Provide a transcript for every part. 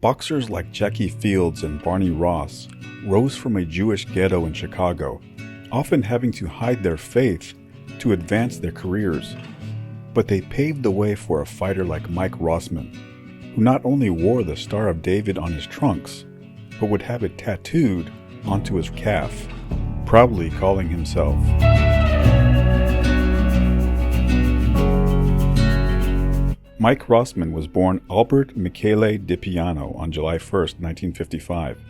Boxers like Jackie Fields and Barney Ross rose from a Jewish ghetto in Chicago, often having to hide their faith to advance their careers. But they paved the way for a fighter like Mike Rossman, who not only wore the Star of David on his trunks, but would have it tattooed onto his calf, proudly calling himself Mike Rossman was born Albert Michele DiPiano on July 1, 1955.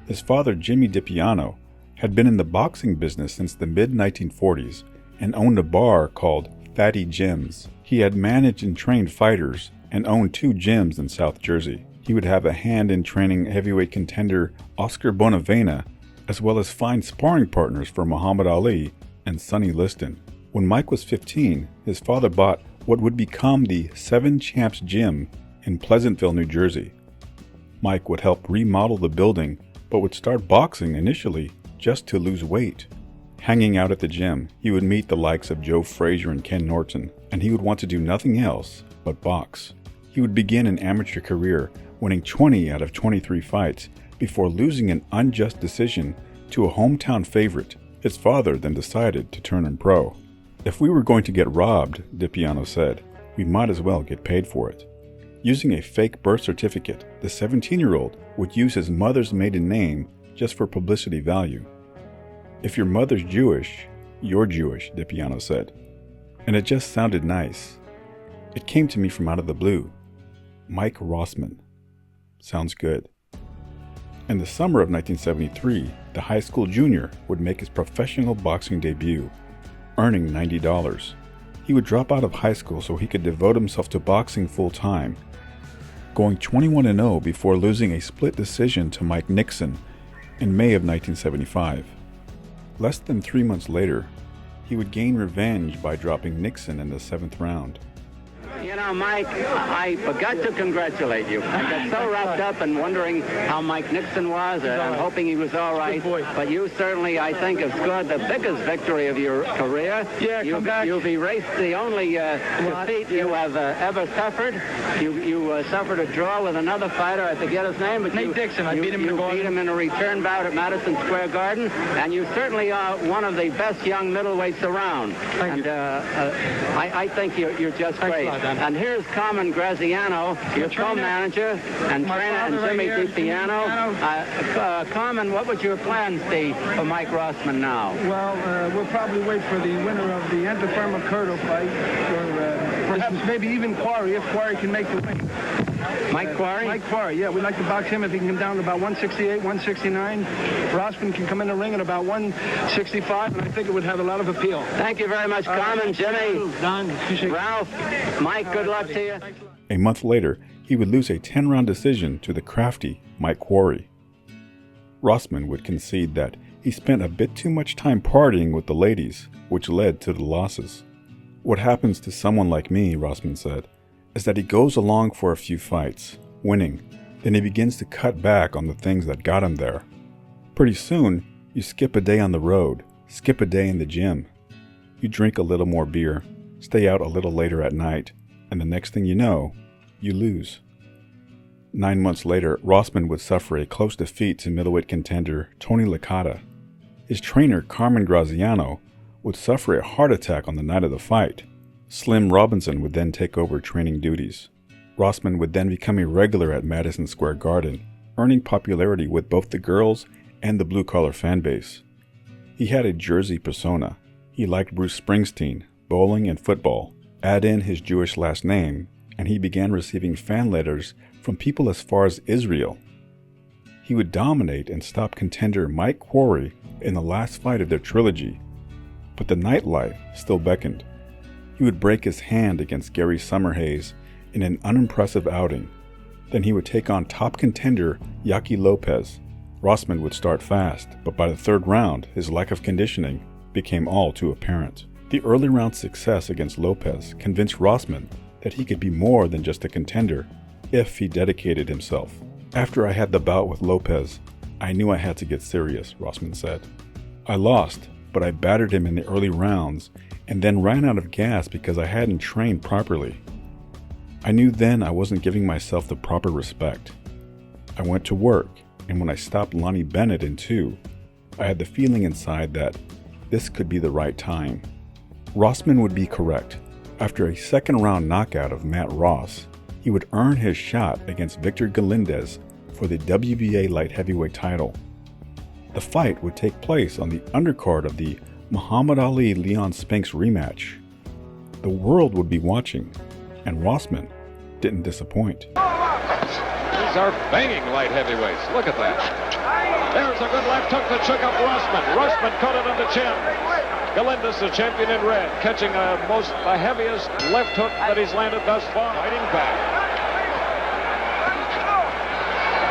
His father, Jimmy DiPiano, had been in the boxing business since the mid-1940s and owned a bar called Fatty Jim's. He had managed and trained fighters and owned 2 gyms in South Jersey. He would have a hand in training heavyweight contender Oscar Bonavena, as well as find sparring partners for Muhammad Ali and Sonny Liston. When Mike was 15, his father bought what would become the Seven Champs Gym in Pleasantville, New Jersey. Mike would help remodel the building, but would start boxing initially just to lose weight. Hanging out at the gym, he would meet the likes of Joe Frazier and Ken Norton, and he would want to do nothing else but box. He would begin an amateur career, winning 20 out of 23 fights before losing an unjust decision to a hometown favorite. His father then decided to turn him pro. "If we were going to get robbed," DiPiano said, "we might as well get paid for it." Using a fake birth certificate, the 17-year-old would use his mother's maiden name just for publicity value. "If your mother's Jewish, you're Jewish," DiPiano said. And it just sounded nice. It came to me from out of the blue. Mike Rossman. Sounds good. In the summer of 1973, the high school junior would make his professional boxing debut, earning $90. He would drop out of high school so he could devote himself to boxing full-time, going 21-0 before losing a split decision to Mike Nixon in May of 1975. Less than 3 months later, he would gain revenge by dropping Nixon in the 7th round. You know, Mike, I forgot to congratulate you. I got so wrapped up in wondering how Mike Nixon was and hoping he was all right. But you certainly, I think, have scored the biggest victory of your career. Yeah, come back. You've erased the only defeat you have ever suffered. You suffered a draw with another fighter. I forget his name. But Nate Dixon. I beat him in the Garden. You beat him in a return bout at Madison Square Garden. And you certainly are one of the best young middleweights around. Thank you. I think you're just Thanks great. a lot, Dan. And here's Carmen Graziano, your co-manager, and trainer, and Jimmy DiPiano. Carmen, what would your plans be for Mike Rossman now? Well, we'll probably wait for the winner of the Antiferma-Curto fight, or perhaps maybe even Quarry, if Quarry can make the win. Mike Quarry? Mike Quarry, yeah. We'd like to box him if he can come down to about 168, 169. Rossman can come in the ring at about 165, and I think it would have a lot of appeal. Thank you very much, Carmen, Jimmy, Don, Ralph, Mike, good luck to you. A month later, he would lose a 10-round decision to the crafty Mike Quarry. Rossman would concede that he spent a bit too much time partying with the ladies, which led to the losses. "What happens to someone like me," Rossman said, "is that he goes along for a few fights, winning, then he begins to cut back on the things that got him there. Pretty soon, you skip a day on the road, skip a day in the gym. You drink a little more beer, stay out a little later at night, and the next thing you know, you lose." 9 months later, Rossman would suffer a close defeat to middleweight contender Tony Licata. His trainer, Carmen Graziano, would suffer a heart attack on the night of the fight. Slim Robinson would then take over training duties. Rossman would then become a regular at Madison Square Garden, earning popularity with both the girls and the blue-collar fan base. He had a Jersey persona. He liked Bruce Springsteen, bowling, and football. Add in his Jewish last name, and he began receiving fan letters from people as far as Israel. He would dominate and stop contender Mike Quarry in the last fight of their trilogy, but the nightlife still beckoned. He would break his hand against Gary Summerhays in an unimpressive outing. Then he would take on top contender YAQUI LOPEZ. Rossman would start fast, but by the 3rd round, his lack of conditioning became all too apparent. The early round success against Lopez convinced Rossman that he could be more than just a contender if he dedicated himself. "After I had the bout with Lopez, I knew I had to get serious," Rossman said. "I lost, but I battered him in the early rounds and then ran out of gas because I hadn't trained properly. I knew then I wasn't giving myself the proper respect. I went to work, and when I stopped Lonnie Bennett in 2, I had the feeling inside that this could be the right time. Rossman would be correct. After a second-round knockout of Matt Ross, he would earn his shot against Victor Galindez for the WBA light heavyweight title. The fight would take place on the undercard of the Muhammad Ali-Leon Spinks rematch. The world would be watching, and Rossman didn't disappoint. These are banging light heavyweights. Look at that. There's a good left hook that shook up Rossman. Rossman caught it on the chin. Galindez, the champion in red, catching the heaviest left hook that he's landed thus far. Fighting back.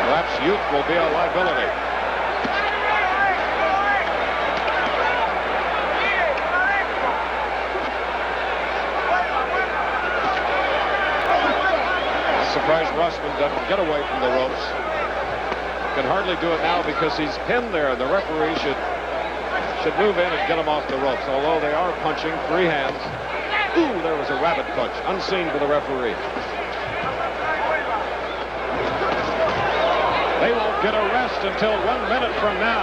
Perhaps youth will be a liability. I'm surprised Rossman doesn't get away from the ropes. Can hardly do it now because he's pinned there. The referee should move in and get him off the ropes, although they are punching free hands. Ooh, there was a rabbit punch, unseen for the referee. They won't get a rest until 1 minute from now.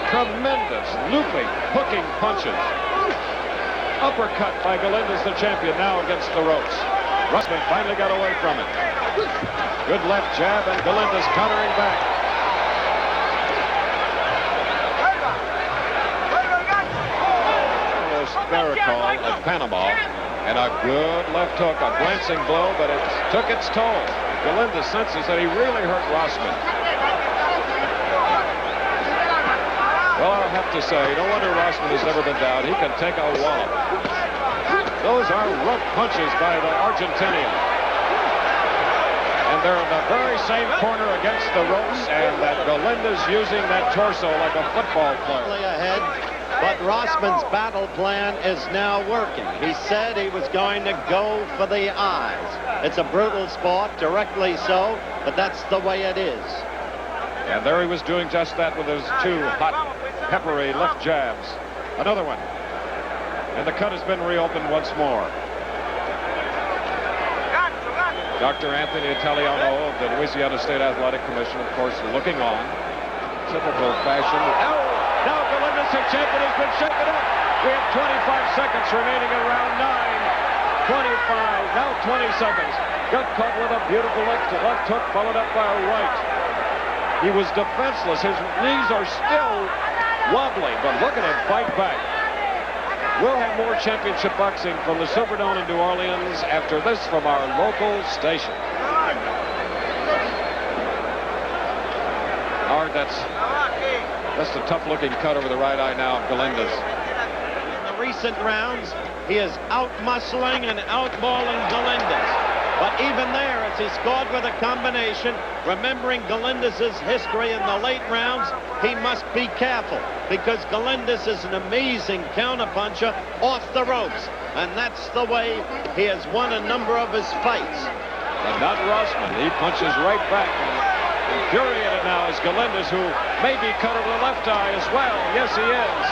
Tremendous, looping, hooking punches. Uppercut by Galindez, the champion, now against the ropes. Rossman finally got away from it. Good left jab, and Galindez countering back. Miracle of Panama, and a good left hook, a glancing blow, but it took its toll. Galindez senses that he really hurt Rossman. Well, I'll have to say, no wonder Rossman has never been down. He can take a wallop. Those are rough punches by the Argentinian. And they're in the very same corner against the ropes, and that Galindez using that torso like a football player. Ahead. But Rossman's battle plan is now working. He said he was going to go for the eyes. It's a brutal sport, directly so, but that's the way it is. And there he was doing just that with his 2 hot, peppery left jabs. Another one. And the cut has been reopened once more. Dr. Anthony Italiano of the Louisiana State Athletic Commission, of course, looking on. Typical fashion. Oh! Now Galindez, the champion, has been shaken up. We have 25 seconds remaining in round 9. 25, now 20 seconds. Got caught with a beautiful left hook, followed up by a right. He was defenseless. His knees are still wobbly, but look at him fight back. We'll have more championship boxing from the Superdome in New Orleans after this from our local station. Howard, that's a tough-looking cut over the right eye now of Galindez. In the recent rounds, he is out-muscling and out-balling Galindez. But even there, as he scored with a combination, remembering Galindez's history in the late rounds, he must be careful because Galindez is an amazing counterpuncher off the ropes. And that's the way he has won a number of his fights. But not Rossman. He punches right back. Infuriated now is Galindez, who may be cut over the left eye as well. Yes, he is.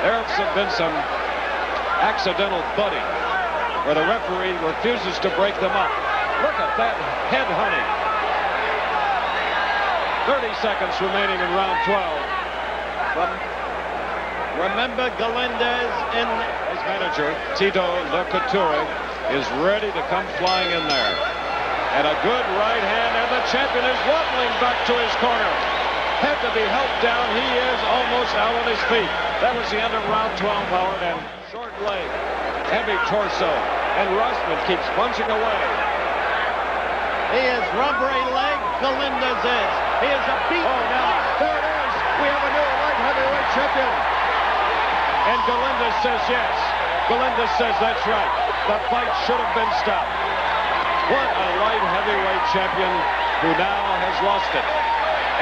There's been some accidental butting where the referee refuses to break them up. Look at that head hunting. 30 seconds remaining in round 12. Remember Galindez in his manager, Tito LeCouture, is ready to come flying in there. And a good right hand, and the champion is wobbling back to his corner. Had to be helped down. He is almost out on his feet. That was the end of round 12, Howard, and short leg, heavy torso, and Rossman keeps punching away. He is rubbery leg, Galindez is. He is a beat. Oh, now, there it is. We have a new light heavyweight champion. And Galindez says yes. Galindez says that's right. The fight should have been stopped. What a light heavyweight champion who now has lost it.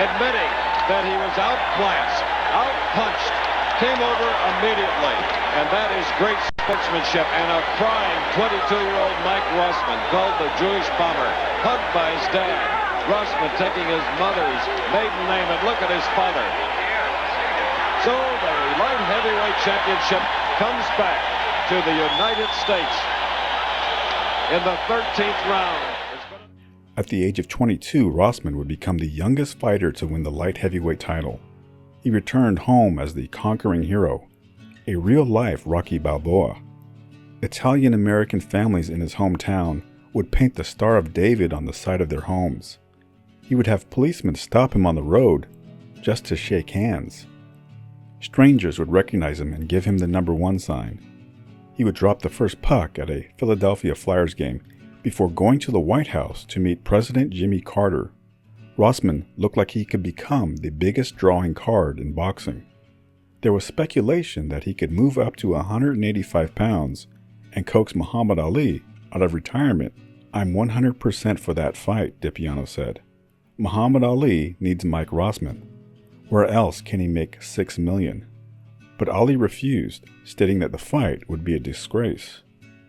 Admitting that he was outclassed, outpunched, came over immediately. And that is great sportsmanship. And a crying 22-year-old Mike Rossman, called the Jewish Bomber, hugged by his dad. Rossman taking his mother's maiden name, and look at his father. So the light heavyweight championship comes back to the United States in the 13th round. At the age of 22, Rossman would become the youngest fighter to win the light heavyweight title. He returned home as the conquering hero, a real-life Rocky Balboa. Italian-American families in his hometown would paint the Star of David on the side of their homes. He would have policemen stop him on the road just to shake hands. Strangers would recognize him and give him the #1 sign. He would drop the first puck at a Philadelphia Flyers game before going to the White House to meet President Jimmy Carter. Rossman looked like he could become the biggest drawing card in boxing. There was speculation that he could move up to 185 pounds and coax Muhammad Ali out of retirement. "I'm 100% for that fight," DiPiano said. "Muhammad Ali needs Mike Rossman. Where else can he make $6 million? But Ali refused, stating that the fight would be a disgrace.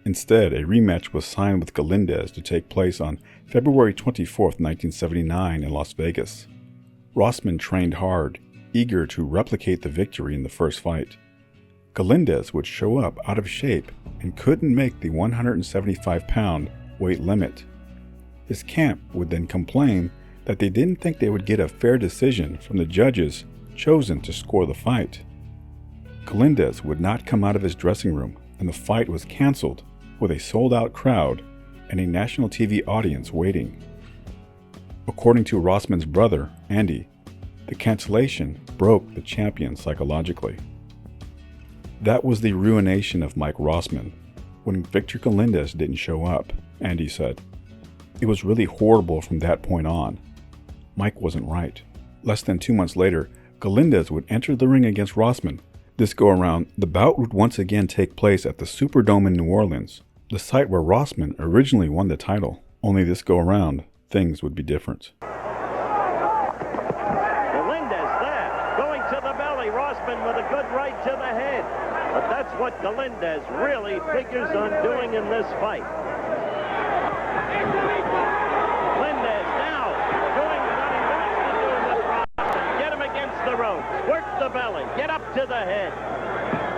Instead, a rematch was signed with Galindez to take place on February 24, 1979 in Las Vegas. Rossman trained hard, eager to replicate the victory in the first fight. Galindez would show up out of shape and couldn't make the 175-pound weight limit. His camp would then complain that they didn't think they would get a fair decision from the judges chosen to score the fight. Galindez would not come out of his dressing room, and the fight was canceled with a sold-out crowd and a national TV audience waiting. According to Rossman's brother, Andy, the cancellation broke the champion psychologically. That was the ruination of Mike Rossman when Victor Galindez didn't show up, Andy said. It was really horrible from that point on. Mike wasn't right. Less than 2 months later, Galindez would enter the ring against Rossman. This go-around, the bout would once again take place at the Superdome in New Orleans, the site where Rossman originally won the title. Only this go-around, things would be different. Galindez there, going to the belly. Rossman with a good right to the head. But that's what Galindez really figures on doing in this fight. Galindez now doing what he wants to do with Rossman. Get him against the ropes. Work the belly. Get up to the head.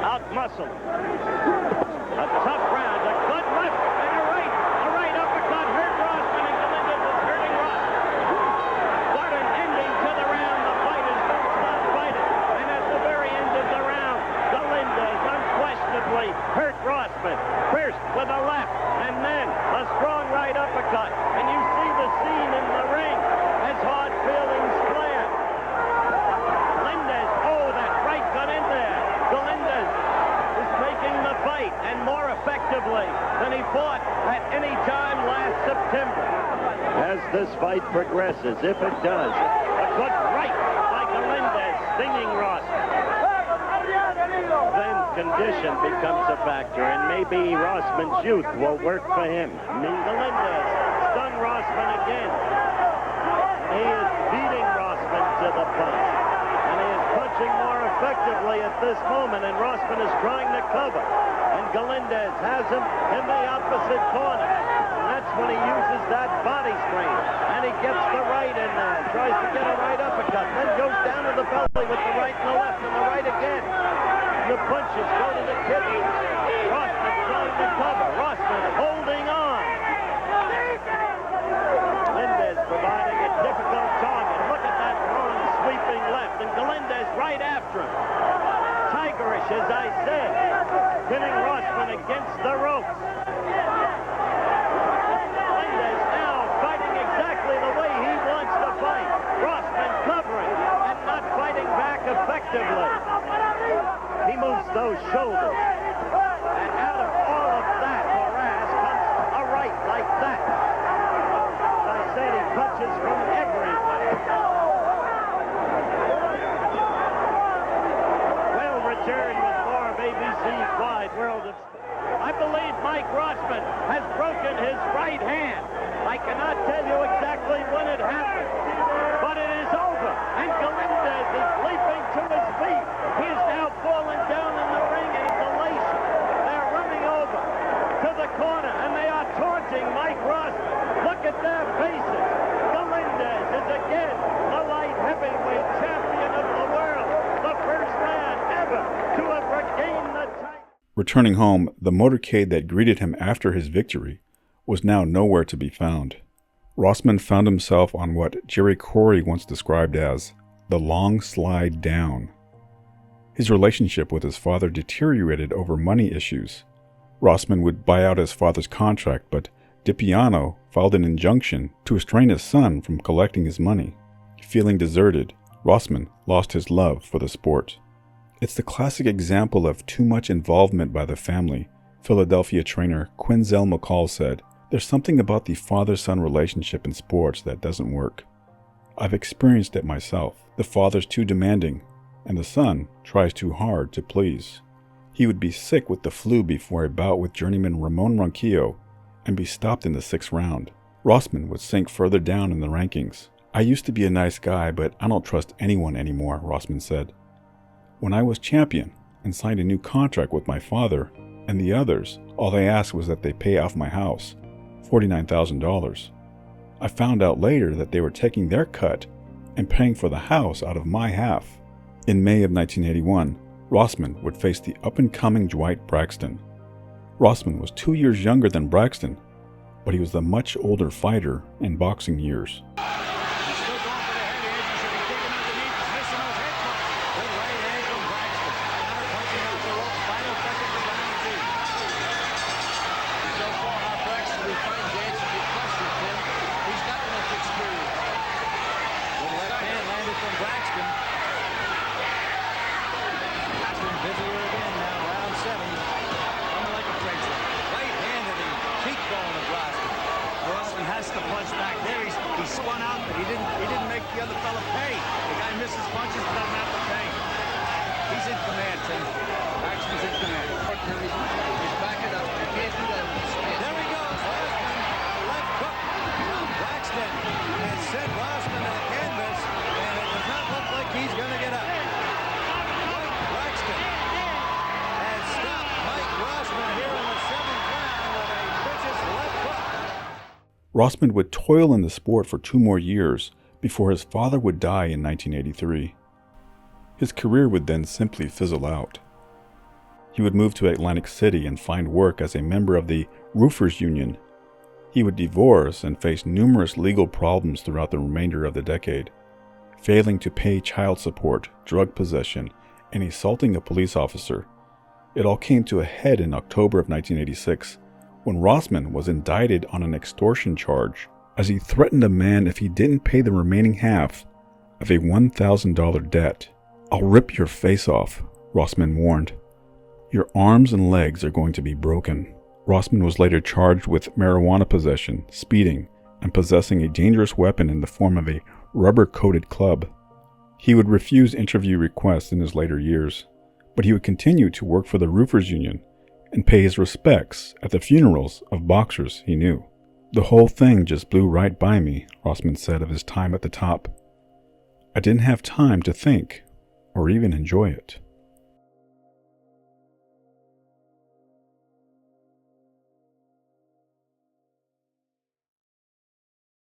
Out-muscle. A tough round. A good left and a right. A right uppercut hurt Rossman, and Galindez is hurting Rossman. What an ending to the round. The fighters don't stop fighting. And at the very end of the round, Galindez unquestionably hurt Rossman. First with a left, and then a strong right uppercut. And you see the scene in the ring as hard feelings flare. Galindez, oh, that right got in there. Galindez is taking the fight, and more effectively than he fought at any time last September. As this fight progresses, if it does, a good right by Galindez, stinging Rossman. Then condition becomes a factor, and maybe Rossman's youth will work for him. Galindez stun Rossman again. He is beating Rossman to the punch, and he is punching more effectively at this moment, and Rossman is trying to cover, and Galindez has him in the opposite corner. And that's when he uses that body strain, and he gets the right in there, tries to get a right uppercut, then goes down to the belly with the right and the left, and the right again. The punches go to the kidney. Rossman trying to cover. Rossman holding on. Galindez providing a difficult target. Look at that long sweeping left, and Galindez right after him. Tigerish, as I said, pinning Rossman against the ropes. Galindez now fighting exactly the way he wants to fight. Rossman covering and not fighting back effectively. He moves those shoulders, and out of all of that morass comes a right like that. As I said, he punches from everywhere. We'll return with more of ABC's Wide World of Sport. I believe Mike Rossman has broken his right hand. I cannot tell you exactly when it happened, but it is over, and Galindez is leaping to his feet. He is now falling down in the ring in elation. They're running over to the corner, and they are taunting Mike Rossman. Look at their faces. Galindez is again the light heavyweight champion of the world, the first man ever to have regained the title. Returning home, the motorcade that greeted him after his victory was now nowhere to be found. Rossman found himself on what Jerry Corey once described as the long slide down. His relationship with his father deteriorated over money issues. Rossman would buy out his father's contract, but DiPiano filed an injunction to restrain his son from collecting his money. Feeling deserted, Rossman lost his love for the sport. It's the classic example of too much involvement by the family. Philadelphia trainer Quinzel McCall said, "There's something about the father-son relationship in sports that doesn't work. I've experienced it myself. The father's too demanding, and the son tries too hard to please." He would be sick with the flu before a bout with journeyman Ramon Ronquillo and be stopped in the 6th round. Rossman would sink further down in the rankings. "I used to be a nice guy, but I don't trust anyone anymore," Rossman said. "When I was champion and signed a new contract with my father and the others, all they asked was that they pay off my house, $49,000. I found out later that they were taking their cut and paying for the house out of my half." In May of 1981, Rossman would face the up-and-coming Dwight Braxton. Rossman was 2 years younger than Braxton, but he was the much older fighter in boxing years. He spun out, but he didn't make the other fella pay. The guy misses punches, but doesn't have to pay. He's in command, Tim. Braxton's in command. He's backing up. You can't do that. There he goes. Rossman, left hook from Braxton. And sent Rossman to the canvas, and it does not look like he's going to get up. Braxton has stopped Mike Rossman here in the 7th round with a vicious left hook. Rossman would toil in the sport for 2 more years before his father would die in 1983. His career would then simply fizzle out. He would move to Atlantic City and find work as a member of the Roofers Union. He would divorce and face numerous legal problems throughout the remainder of the decade, failing to pay child support, drug possession, and assaulting a police officer. It all came to a head in October of 1986. When Rossman was indicted on an extortion charge, as he threatened a man if he didn't pay the remaining half of a $1,000 debt. "I'll rip your face off," Rossman warned. "Your arms and legs are going to be broken." Rossman was later charged with marijuana possession, speeding, and possessing a dangerous weapon in the form of a rubber-coated club. He would refuse interview requests in his later years, but he would continue to work for the Roofers Union and pay his respects at the funerals of boxers he knew. "The whole thing just blew right by me," Rossman said of his time at the top. "I didn't have time to think or even enjoy it."